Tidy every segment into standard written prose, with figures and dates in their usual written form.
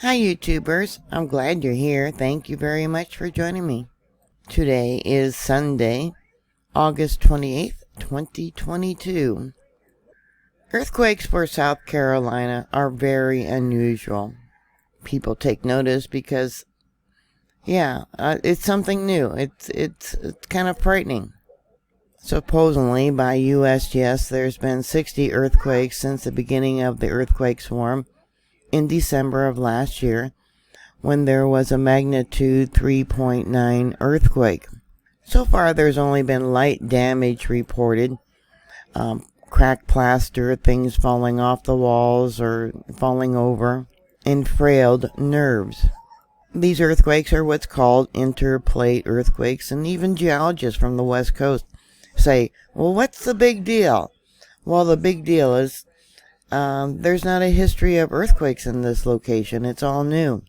Hi YouTubers, I'm glad you're here. Thank you very much for joining me. Today is Sunday, August 28th, 2022. Earthquakes for South Carolina are very unusual. People take notice because, it's something new. It's kind of frightening. Supposedly, by USGS, there's been 60 earthquakes since the beginning of the earthquake swarm in December of last year, when there was a magnitude 3.9 earthquake. So far, there's only been light damage reported. Cracked plaster, things falling off the walls or falling over, and frayed nerves. These earthquakes are what's called interplate earthquakes, and even geologists from the West Coast say, well, what's the big deal? Well, the big deal is there's not a history of earthquakes in this location. It's all new.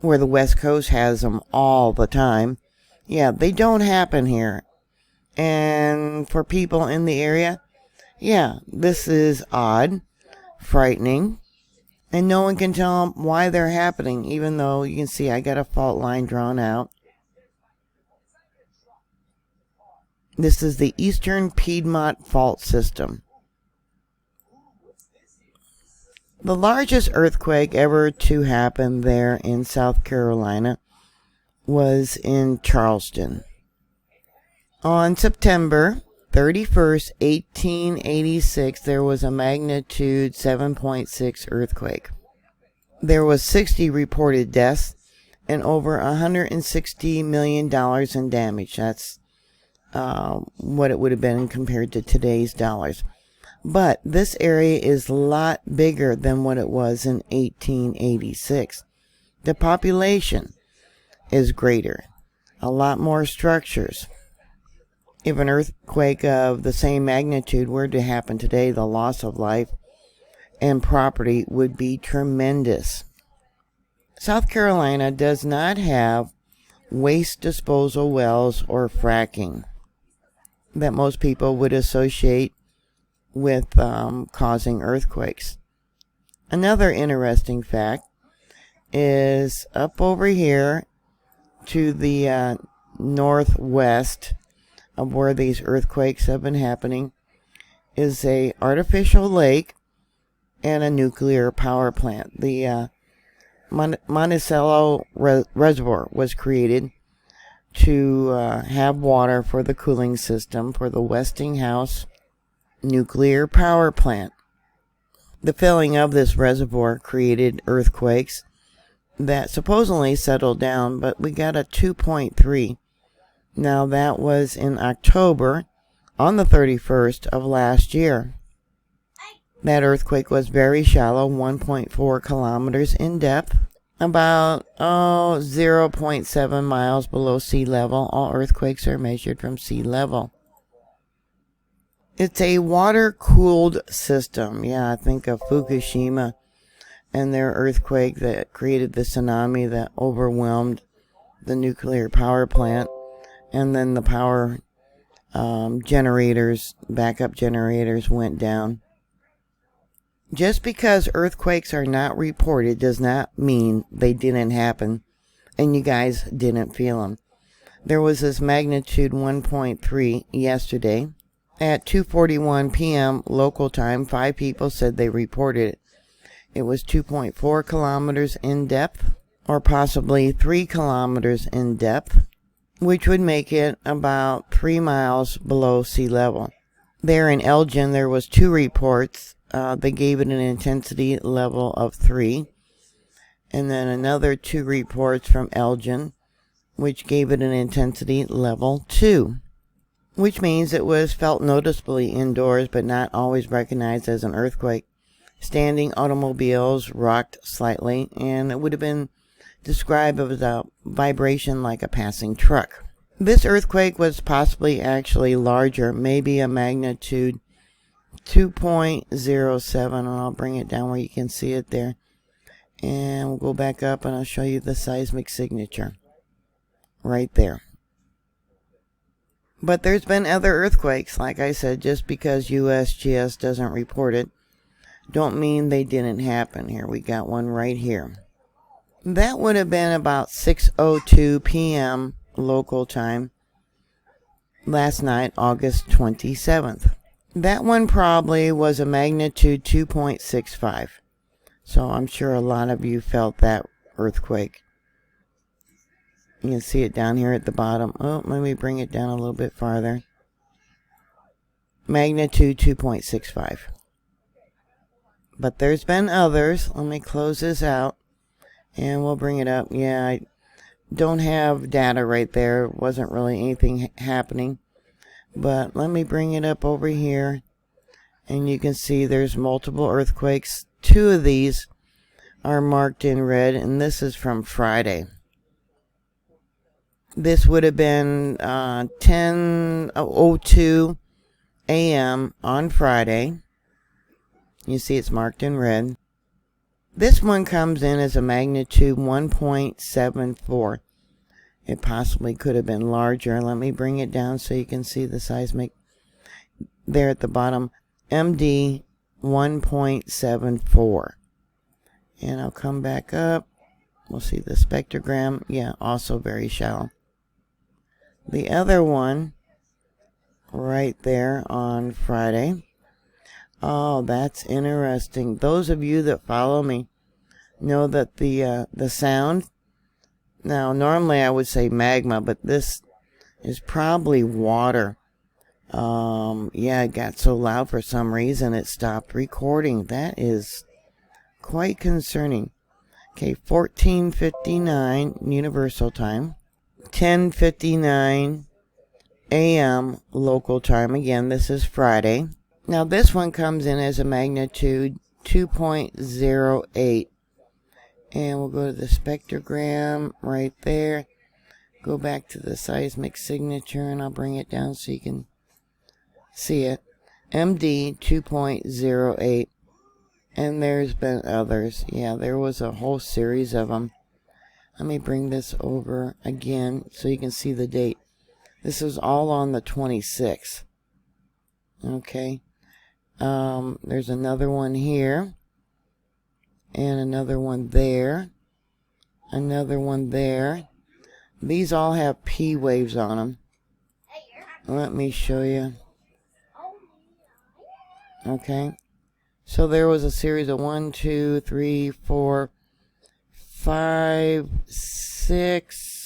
Where the West Coast has them all the time. Yeah, they don't happen here. And for people in the area, this is odd, frightening, and no one can tell them why they're happening, even though you can see I got a fault line drawn out. This is the Eastern Piedmont Fault System. The largest earthquake ever to happen there in South Carolina was in Charleston. On September 31st, 1886, there was a magnitude 7.6 earthquake. There was 60 reported deaths and over $160 million in damage. That's what it would have been compared to today's dollars. But this area is a lot bigger than what it was in 1886. The population is greater. A lot more structures. If an earthquake of the same magnitude were to happen today, the loss of life and property would be tremendous. South Carolina does not have waste disposal wells or fracking that most people would associate with causing earthquakes. Another interesting fact is up over here to the northwest of where these earthquakes have been happening is a artificial lake and a nuclear power plant. The Monticello Reservoir was created to have water for the cooling system for the Westinghouse nuclear power plant. The filling of this reservoir created earthquakes that supposedly settled down, but we got a 2.3. Now that was in October on the 31st of last year. That earthquake was very shallow, 1.4 kilometers in depth, about 0.7 miles below sea level. All earthquakes are measured from sea level. It's a water-cooled system. I think of Fukushima and their earthquake that created the tsunami that overwhelmed the nuclear power plant. And then the power generators, backup generators, went down. Just because earthquakes are not reported does not mean they didn't happen and you guys didn't feel them. There was this magnitude 1.3 yesterday. At 2:41 p.m. local time, 5 people said they reported it. It was 2.4 kilometers in depth, or possibly 3 kilometers in depth, which would make it about 3 miles below sea level. There in Elgin, there was 2 reports. They gave it an intensity level of 3. And then another 2 reports from Elgin, which gave it an intensity level 2. Which means it was felt noticeably indoors, but not always recognized as an earthquake. Standing automobiles rocked slightly, and it would have been described as a vibration like a passing truck. This earthquake was possibly actually larger, maybe a magnitude 2.07, and I'll bring it down where you can see it there. And we'll go back up and I'll show you the seismic signature. Right there. But there's been other earthquakes, like I said. Just because USGS doesn't report it, don't mean they didn't happen. Here, we got one right here. That would have been about 6:02 p.m. local time last night, August 27th. That one probably was a magnitude 2.65. So I'm sure a lot of you felt that earthquake. You can see it down here at the bottom. Oh, let me bring it down a little bit farther. Magnitude 2.65. But there's been others. Let me close this out and we'll bring it up. Yeah, I don't have data right there. Wasn't really anything happening. But let me bring it up over here. And you can see there's multiple earthquakes. 2 of these are marked in red, and this is from Friday. This would have been 10:02 a.m. on Friday. You see it's marked in red. This one comes in as a magnitude 1.74. It possibly could have been larger. Let me bring it down so you can see the seismic there at the bottom. MD 1.74. And I'll come back up. We'll see the spectrogram. Yeah, also very shallow. The other one right there on Friday. Oh, that's interesting. Those of you that follow me know that the sound, now normally I would say magma, but this is probably water. Yeah, it got so loud for some reason it stopped recording. That is quite concerning. Okay, 14:59 Universal Time, 10:59 a.m. local time. Again, this is Friday. Now this one comes in as a magnitude 2.08. And we'll go to the spectrogram right there. Go back to the seismic signature and I'll bring it down so you can see it. MD 2.08. And there's been others. Yeah, there was a whole series of them. Let me bring this over again so you can see the date. This is all on the 26th. Okay. There's another one here. And another one there. Another one there. These all have P waves on them. Let me show you. Okay. So there was a series of 1, 2, 3, 4, 5, 6.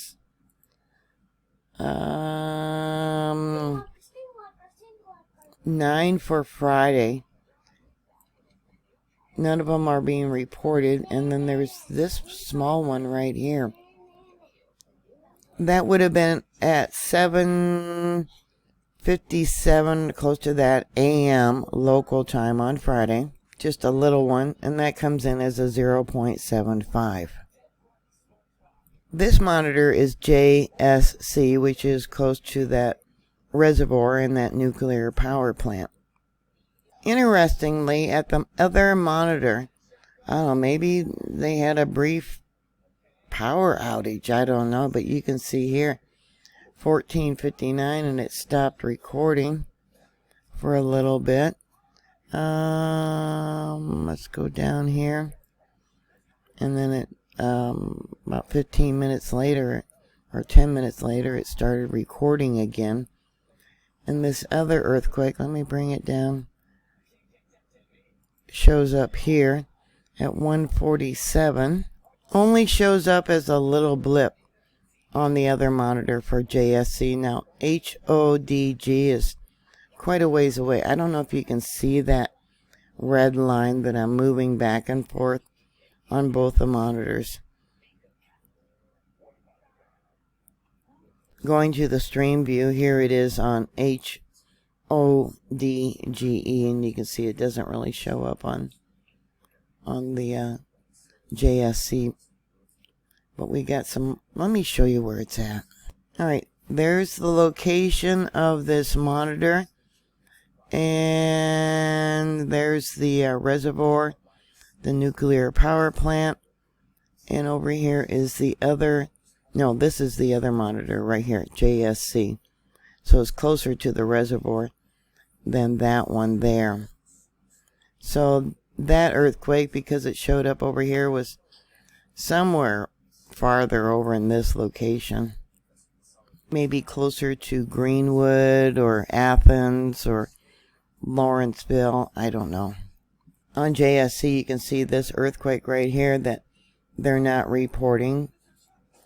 9 for Friday. None of them are being reported. And then there's this small one right here. That would have been at 7:57, close to that, a.m. local time on Friday. Just a little one. And that comes in as a 0.75. This monitor is JSC, which is close to that reservoir in that nuclear power plant. Interestingly, at the other monitor, I don't know, maybe they had a brief power outage, I don't know, but you can see here 14:59 and it stopped recording for a little bit. Let's go down here, and then it about 15 minutes later or 10 minutes later it started recording again. And this other earthquake, let me bring it down, shows up here at 1:47. Only shows up as a little blip on the other monitor for JSC. Now HODG is quite a ways away. I don't know if you can see that red line that I'm moving back and forth on both the monitors. Going to the stream view, here it is on HODGE, and you can see it doesn't really show up on the JSC. But we got some, let me show you where it's at. Alright, there's the location of this monitor. And there's the reservoir, the nuclear power plant. And over here is the other, no, this is the other monitor right here, JSC. So it's closer to the reservoir than that one there. So that earthquake, because it showed up over here, was somewhere farther over in this location. Maybe closer to Greenwood or Athens or Lawrenceville. I don't know. On JSC, you can see this earthquake right here that they're not reporting.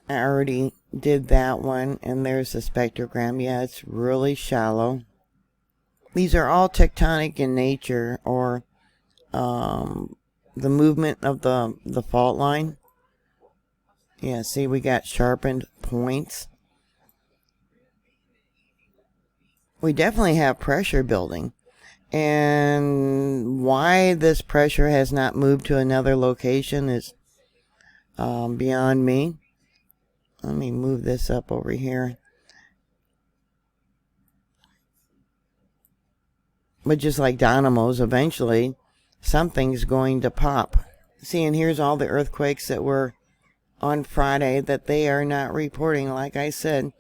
I already did that one, and there's the spectrogram. Yeah, it's really shallow. These are all tectonic in nature, or the movement of the fault line. Yeah, see, we got sharpened points. We definitely have pressure building. And why this pressure has not moved to another location is beyond me. Let me move this up over here. But just like dynamos, eventually something's going to pop. See, and here's all the earthquakes that were on Friday that they are not reporting. Like I said,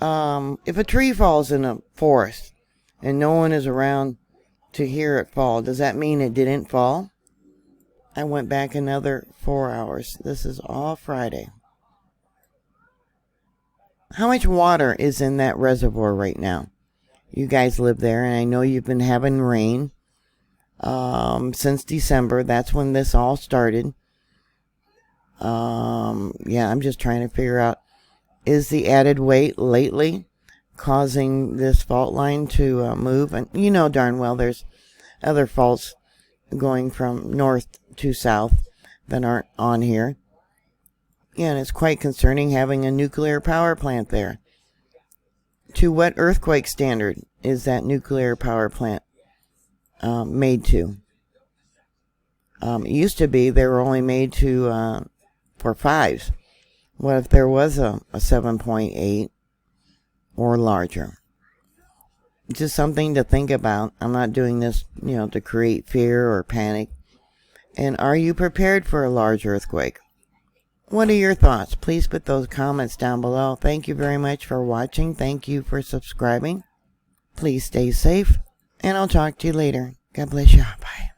if a tree falls in a forest and no one is around to hear it fall, does that mean it didn't fall? I went back another 4 hours. This is all Friday. How much water is in that reservoir right now? You guys live there, and I know you've been having rain since December. That's when this all started. Yeah, I'm just trying to figure out, is the added weight lately causing this fault line to move? And you know darn well there's other faults going from north to south that aren't on here. Yeah, and it's quite concerning having a nuclear power plant there. To what earthquake standard is that nuclear power plant made to? It used to be they were only made to for 5s. What if there was a 7.8 or larger? Just something to think about. I'm not doing this, to create fear or panic. And are you prepared for a large earthquake? What are your thoughts? Please put those comments down below. Thank you very much for watching. Thank you for subscribing. Please stay safe, and I'll talk to you later. God bless you. Bye.